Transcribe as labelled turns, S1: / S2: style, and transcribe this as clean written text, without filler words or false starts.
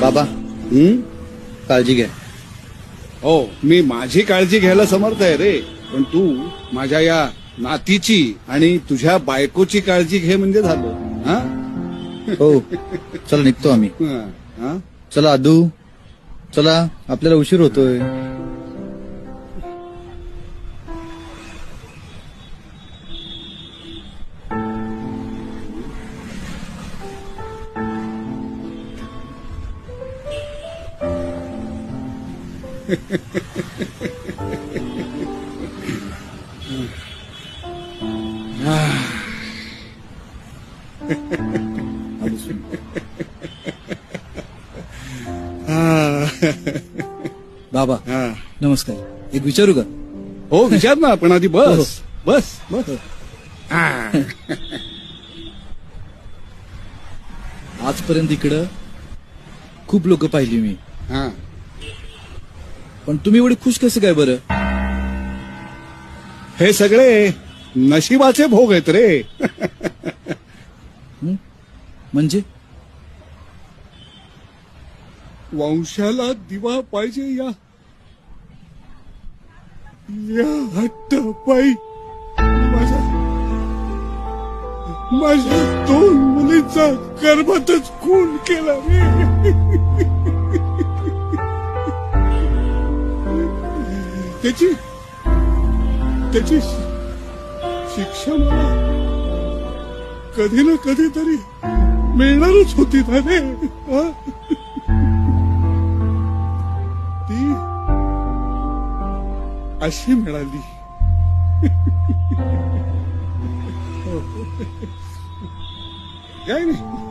S1: बाबा काळजी घ्या.
S2: हो, मी माझी काळजी घ्यायला समर्थ आहे रे, पण तू माझ्या या नातीची आणि तुझ्या बायकोची काळजी घे म्हणजे झालं. हा?
S1: हो चला निघतो आम्ही.
S2: हा?
S1: चला आदू चला आपल्याला उशीर होतोय. बाबा
S2: हा.
S1: नमस्कार. एक विचारू का?
S2: हो विचार ना, पण आधी बस बस बस.
S1: आजपर्यंत इकडं खूप लोक पाहिली मी,
S2: हा.
S1: पण तुम्ही एवढे खुश कसे काय बरं?
S2: हे सगळे नशिबाचे भोग आहेत रे.
S1: म्हणजे
S2: वंशाला दिवा पाहिजे या हट्टपायी माझ्या दोन मुलींचा गर्भातच खून केला रे. त्याची शिक्षा मला कधी ना कधी तरी मिळणारच होती ना रे. ती अशी मिळाली. काय नाही.